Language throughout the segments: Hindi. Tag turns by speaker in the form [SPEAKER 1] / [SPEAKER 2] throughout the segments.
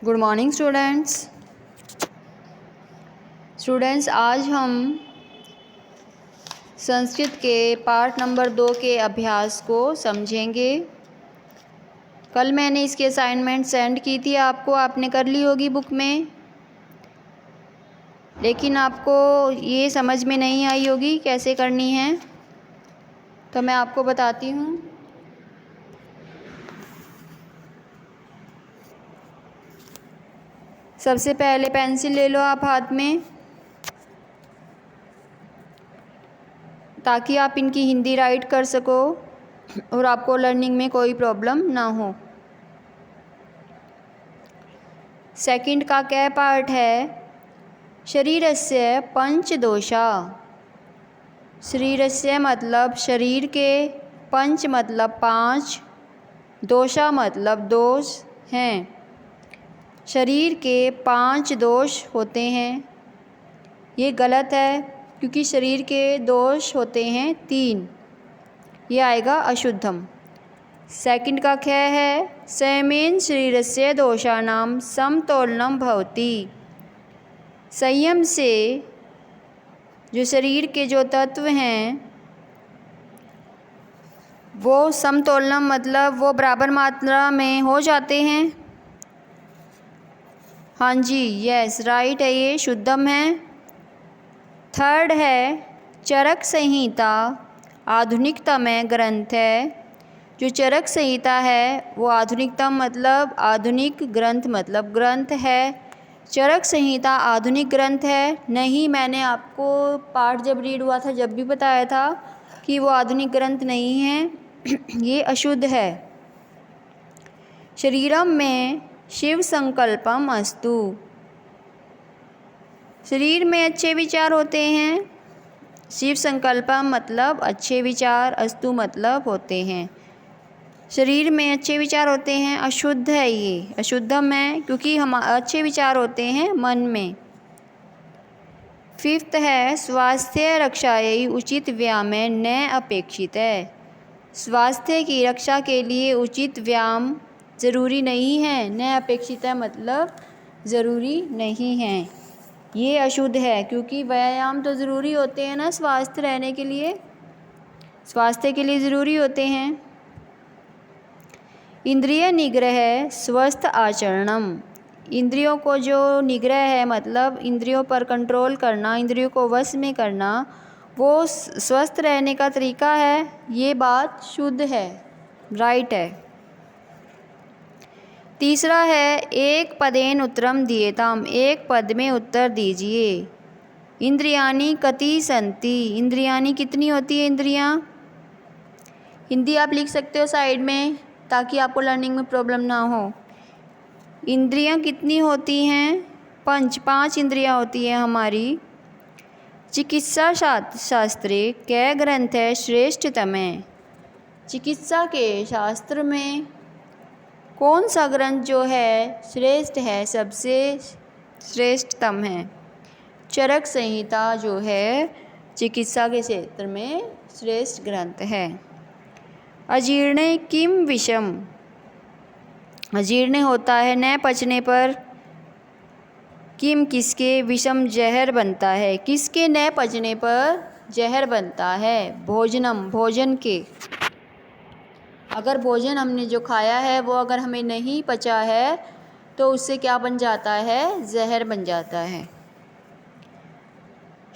[SPEAKER 1] गुड मॉर्निंग स्टूडेंट्स, आज हम संस्कृत के पार्ट नंबर 2 के अभ्यास को समझेंगे। कल मैंने इसकी असाइनमेंट सेंड की थी आपको, आपने कर ली होगी बुक में, लेकिन आपको ये समझ में नहीं आई होगी कैसे करनी है, तो मैं आपको बताती हूँ। सबसे पहले पेंसिल ले लो आप हाथ में, ताकि आप इनकी हिंदी राइट कर सको और आपको लर्निंग में कोई प्रॉब्लम ना हो। सेकंड का क्या पार्ट है? शरीरस्य पंचदोषा। शरीरस्य मतलब शरीर के, पंच मतलब 5, दोषा मतलब दोष हैं। शरीर के 5 दोष होते हैं। ये गलत है क्योंकि शरीर के दोष होते हैं 3। ये आएगा अशुद्धम। सेकंड का क्या है? संयमेन शरीरस्य दोषानां समतोलनम भवति। संयम से जो शरीर के जो तत्व हैं वो समतोलनम मतलब वो बराबर मात्रा में हो जाते हैं। हाँ जी, यस राइट है, ये शुद्धम है। थर्ड है चरक संहिता, आधुनिकतम ग्रंथ है। जो चरक संहिता है वो आधुनिकतम मतलब आधुनिक, ग्रंथ मतलब ग्रंथ है। चरक संहिता आधुनिक ग्रंथ है। नहीं, मैंने आपको पाठ जब रीड हुआ था जब भी बताया था कि वो आधुनिक ग्रंथ नहीं है, ये अशुद्ध है। शरीरम में शिव संकल्पम अस्तु। शरीर में अच्छे विचार होते हैं। शिव संकल्पम मतलब अच्छे विचार, अस्तु मतलब होते हैं। शरीर में अच्छे विचार होते हैं, अशुद्ध है, ये अशुद्धम है क्योंकि हम अच्छे विचार होते हैं मन में। फिफ्थ है स्वास्थ्य रक्षायै उचित व्यायाम न अपेक्षित है। स्वास्थ्य की रक्षा के लिए उचित व्यायाम ज़रूरी नहीं है, न अपेक्षित है मतलब ज़रूरी नहीं है। ये अशुद्ध है क्योंकि व्यायाम तो ज़रूरी होते हैं ना, स्वास्थ्य रहने के लिए, स्वास्थ्य के लिए ज़रूरी होते हैं। इंद्रिय निग्रह स्वस्थ आचरणम। इंद्रियों को जो निग्रह है मतलब इंद्रियों पर कंट्रोल करना, इंद्रियों को वश में करना, वो स्वस्थ रहने का तरीका है। ये बात शुद्ध है, राइट है। तीसरा है एक पदेन उत्तरम दीयताम। एक पद में उत्तर दीजिए। इंद्रियानी कति संति। इंद्रियानी कितनी होती है? इंद्रियां हिंदी आप लिख सकते हो साइड में ताकि आपको लर्निंग में प्रॉब्लम ना हो। इंद्रियां कितनी होती हैं? 5 इंद्रियां होती हैं हमारी। चिकित्सा शास्त्रे कै ग्रंथ है श्रेष्ठतम है। चिकित्सा के शास्त्र में कौन सा ग्रंथ जो है श्रेष्ठ है, सबसे श्रेष्ठतम है? चरक संहिता जो है चिकित्सा के क्षेत्र में श्रेष्ठ ग्रंथ है। अजीर्ण किम विषम। अजीर्ण होता है न पचने पर। किम किसके, विषम जहर बनता है। किसके न पचने पर जहर बनता है? भोजनम भोजन के। अगर भोजन हमने जो खाया है वो अगर हमें नहीं पचा है तो उससे क्या बन जाता है? जहर बन जाता है।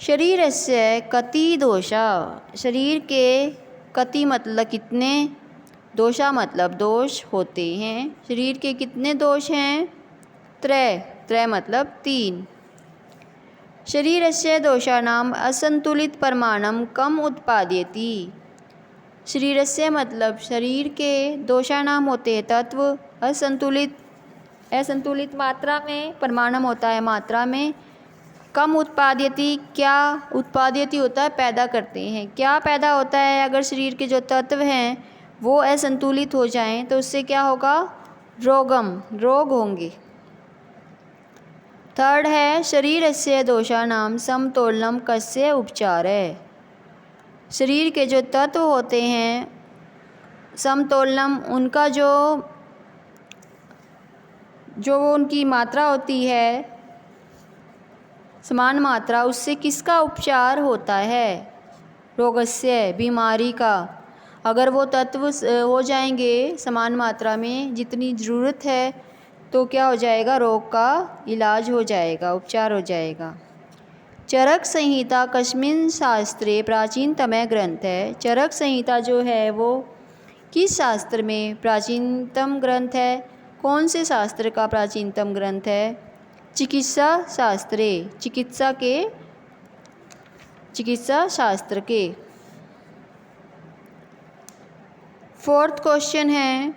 [SPEAKER 1] शरीरस्य कति दोषा। शरीर के कति मतलब कितने, दोषा मतलब दोष होते हैं। शरीर के कितने दोष हैं? त्रय। त्रय मतलब 3। शरीरस्य दोषानाम असंतुलित परमाणम कम उत्पाद्यति। शरीरस्य मतलब शरीर के, दोषानाम होते हैं तत्व, असंतुलित असंतुलित मात्रा में, परमाणम होता है मात्रा में, कम उत्पाद्यति। क्या उत्पाद्यति होता है? पैदा करते हैं। क्या पैदा होता है? अगर शरीर के जो तत्व हैं वो असंतुलित हो जाएं तो उससे क्या होगा? रोग होंगे। थर्ड है शरीरस्य दोषानां समतोलनम कस्य उपचार है। शरीर के जो तत्व होते हैं समतोलनम, उनका जो जो उनकी मात्रा होती है, समान मात्रा, उससे किसका उपचार होता है? रोगस्य, बीमारी का। अगर वो तत्व हो जाएंगे समान मात्रा में जितनी ज़रूरत है तो क्या हो जाएगा? रोग का इलाज हो जाएगा, उपचार हो जाएगा। चरक संहिता कस्मिन् शास्त्रे प्राचीनतम ग्रंथ है। चरक संहिता जो है वो किस शास्त्र में प्राचीनतम ग्रंथ है? कौन से शास्त्र का प्राचीनतम ग्रंथ है? चिकित्सा शास्त्रे, चिकित्सा शास्त्र के। 4th क्वेश्चन है,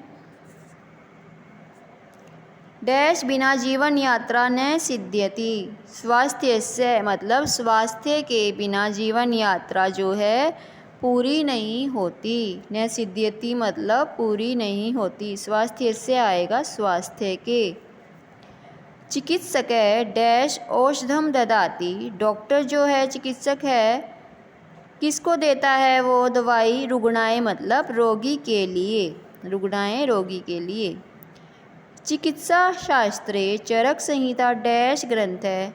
[SPEAKER 1] डैश बिना जीवन यात्रा न सिद्ध्यति। स्वास्थ्य से मतलब स्वास्थ्य के बिना जीवन यात्रा जो है पूरी नहीं होती। न सिद्ध्यति मतलब पूरी नहीं होती। स्वास्थ्य से आएगा स्वास्थ्य के। चिकित्सक डैश औषधम ददाति। डॉक्टर जो है, चिकित्सक है, किसको देता है वो दवाई? रुग्णाय मतलब रोगी के लिए, रुग्णाय रोगी के लिए। चिकित्सा शास्त्रे चरक संहिता डैश ग्रंथ है।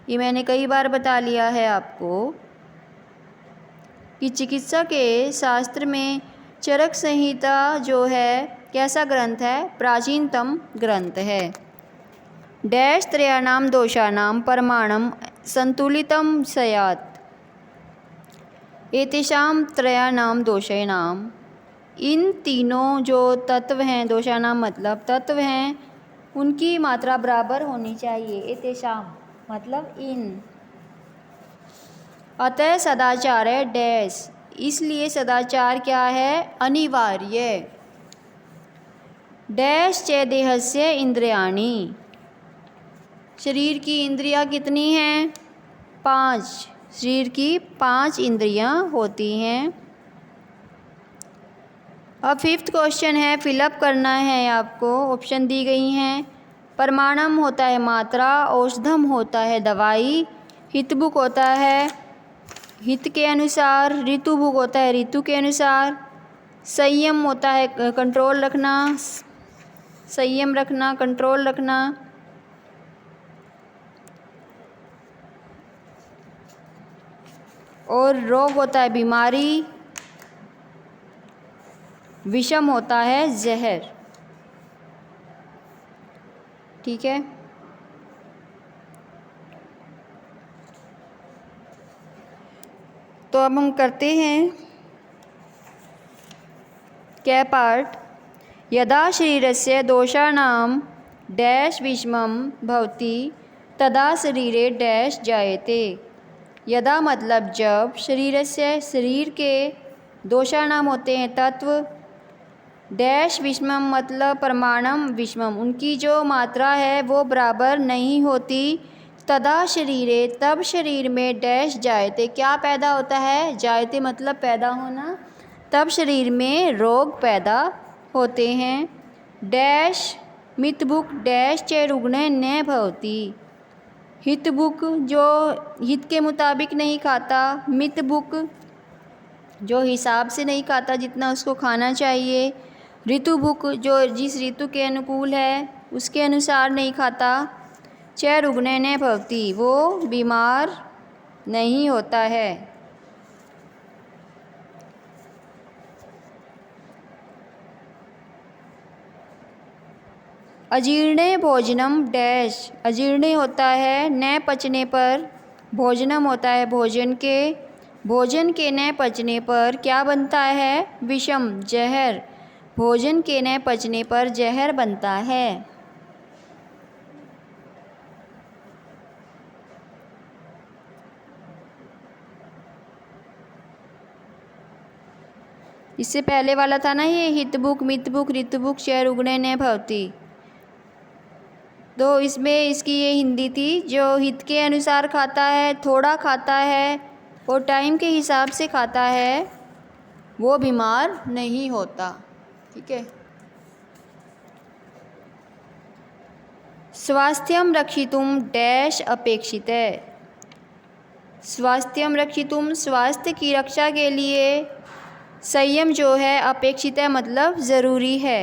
[SPEAKER 1] ये मैंने कई बार बता लिया है आपको कि चिकित्सा के शास्त्र में चरक संहिता जो है कैसा ग्रंथ है? प्राचीनतम ग्रंथ है। डैश त्रयाणाम दोषाणाम प्रमाणम संतुलितम स्यात्। एतेषां त्रयाणाम दोषाणाम, इन तीनों जो तत्व हैं, दोषानाम मतलब तत्व हैं, उनकी मात्रा बराबर होनी चाहिए। एतेषां मतलब इन। अतः सदाचार है डैश, इसलिए सदाचार क्या है? अनिवार्य। डैश च देहस्य इंद्रियाणि। शरीर की इंद्रियां कितनी हैं? 5। शरीर की 5 इंद्रियां होती हैं। अब 5th क्वेश्चन है, फिलअप करना है आपको। ऑप्शन दी गई हैं। प्रमाणम होता है मात्रा, औषधम होता है दवाई, हितभुक होता है हित के अनुसार, ऋतुभुक होता है ऋतु के अनुसार, संयम होता है कंट्रोल रखना, संयम रखना, कंट्रोल रखना, और रोग होता है बीमारी, विषम होता है जहर। ठीक है। तो अब हम करते हैं क्या पार्ट। यदा शरीरस्य दोषाणां डैश विषमं भवति तदा शरीरे डैश जायते। यदा मतलब जब, शरीरस्य शरीर के, दोषाणाम होते हैं तत्व, डैश विषमम मतलब प्रमाणम विषमम, उनकी जो मात्रा है वो बराबर नहीं होती, तदा शरीरे तब शरीर में डैश जायते, क्या पैदा होता है? जायते मतलब पैदा होना, तब शरीर में रोग पैदा होते हैं। डैश मितभुक डैश च रुग्णे न भवति। हितभुक जो हित के मुताबिक नहीं खाता, मितभुक जो हिसाब से नहीं खाता जितना उसको खाना चाहिए, ऋतुभुक जो जिस ऋतु के अनुकूल है उसके अनुसार नहीं खाता, च रुग्णे न भवति वो बीमार नहीं होता है। अजीर्णे भोजनम डैश, अजीर्णे होता है न पचने पर, भोजनम होता है भोजन के, भोजन के न पचने पर क्या बनता है? विषम जहर, भोजन के न पचने पर जहर बनता है। इससे पहले वाला था ना ये हितभुक मितभुक ऋतुभुक च रुग्णे न भवति, तो इसमें इसकी ये हिंदी थी। जो हित के अनुसार खाता है, थोड़ा खाता है और टाइम के हिसाब से खाता है वो बीमार नहीं होता। ठीक है। स्वास्थ्यम रक्षितुम डैश अपेक्षित है। स्वास्थ्यम रक्षितुम स्वास्थ्य की रक्षा के लिए संयम जो है अपेक्षित है मतलब ज़रूरी है।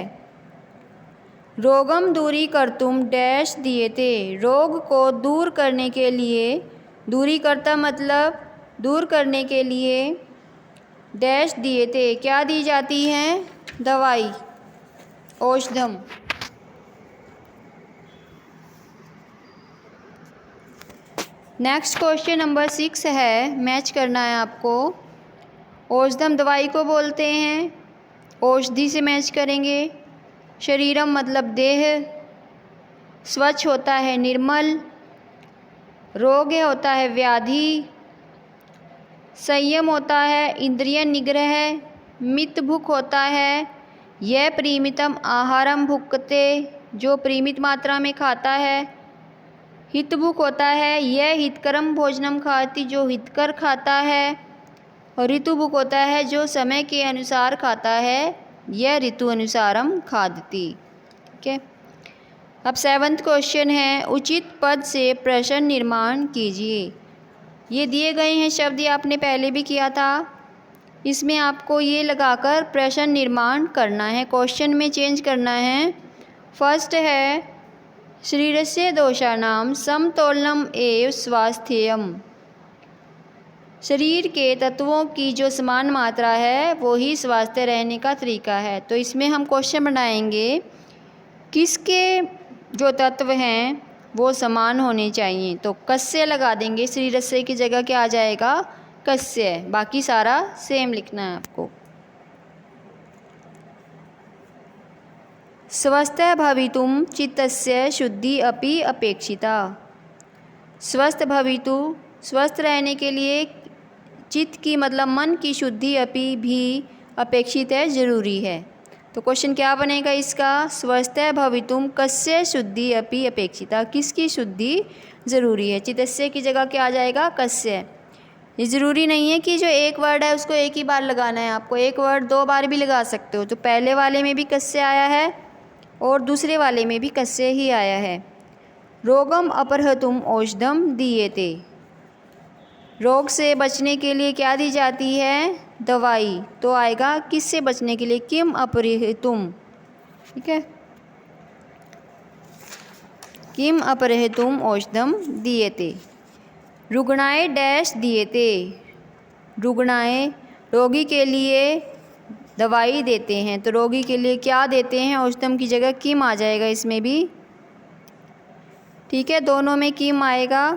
[SPEAKER 1] रोगम दूरी कर्तुम डैश दिए थे। रोग को दूर करने के लिए, दूरी करता मतलब दूर करने के लिए डैश दिए थे, क्या दी जाती हैं? दवाई, औषधम। नेक्स्ट क्वेश्चन नंबर 6 है, मैच करना है आपको। औषधम दवाई को बोलते हैं, औषधि से मैच करेंगे। शरीरम मतलब देह, स्वच्छ होता है निर्मल, रोग होता है व्याधि, संयम होता है इंद्रिय निग्रह, मित भुक होता है यह परिमितम आहारम भुक्ते, जो परिमित मात्रा में खाता है। हित भुक होता है यह हितकरम भोजनम खाती, जो हितकर खाता है। और ऋतु भुक होता है जो समय के अनुसार खाता है, यह ऋतु अनुसारम खादती। ठीक है। अब 7वां क्वेश्चन है, उचित पद से प्रश्न निर्माण कीजिए। ये दिए गए हैं शब्द, ये आपने पहले भी किया था। इसमें आपको ये लगाकर प्रश्न निर्माण करना है, क्वेश्चन में चेंज करना है। फर्स्ट है, शरीरस्य दोषाणाम समतोलनम एव स्वास्थ्यम। शरीर के तत्वों की जो समान मात्रा है वो ही स्वास्थ्य रहने का तरीका है। तो इसमें हम क्वेश्चन बनाएंगे, किसके जो तत्व हैं वो समान होने चाहिए। तो कस्य लगा देंगे, शरीरस्य की जगह क्या आ जाएगा? कस्य। बाकी सारा सेम लिखना है आपको। स्वस्थ भवितुम चित्तस्य शुद्धि अपि अपेक्षिता। स्वस्थ भवितु, स्वस्थ रहने के लिए चित्त की मतलब मन की शुद्धि अपि भी अपेक्षित है, जरूरी है। तो क्वेश्चन क्या बनेगा इसका? स्वस्थ भवितुम कस्य शुद्धि अपि अपेक्षिता, किसकी शुद्धि ज़रूरी है। चित्तस्य की जगह क्या आ जाएगा? कस्य। ये ज़रूरी नहीं है कि जो एक वर्ड है उसको एक ही बार लगाना है, आपको एक वर्ड 2 बार भी लगा सकते हो। तो पहले वाले में भी कस्य आया है और दूसरे वाले में भी कस्य ही आया है। रोगम अपहर्तुम औषधम दीयते। रोग से बचने के लिए क्या दी जाती है? दवाई। तो आएगा किससे बचने के लिए? किम अपहर्तुम। ठीक है, किम अपहर्तुम औषधम दीयते। रुग्णाय डैश दीयते। रुग्णाय रोगी के लिए दवाई देते हैं। तो रोगी के लिए क्या देते हैं? औषधम की जगह किम आ जाएगा इसमें भी। ठीक है, दोनों में किम आएगा।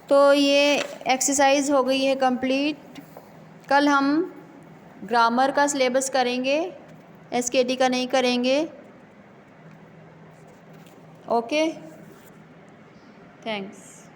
[SPEAKER 1] तो ये एक्सरसाइज हो गई है कंप्लीट। कल हम ग्रामर का सिलेबस करेंगे, एसकेटी का नहीं करेंगे। Okay, thanks.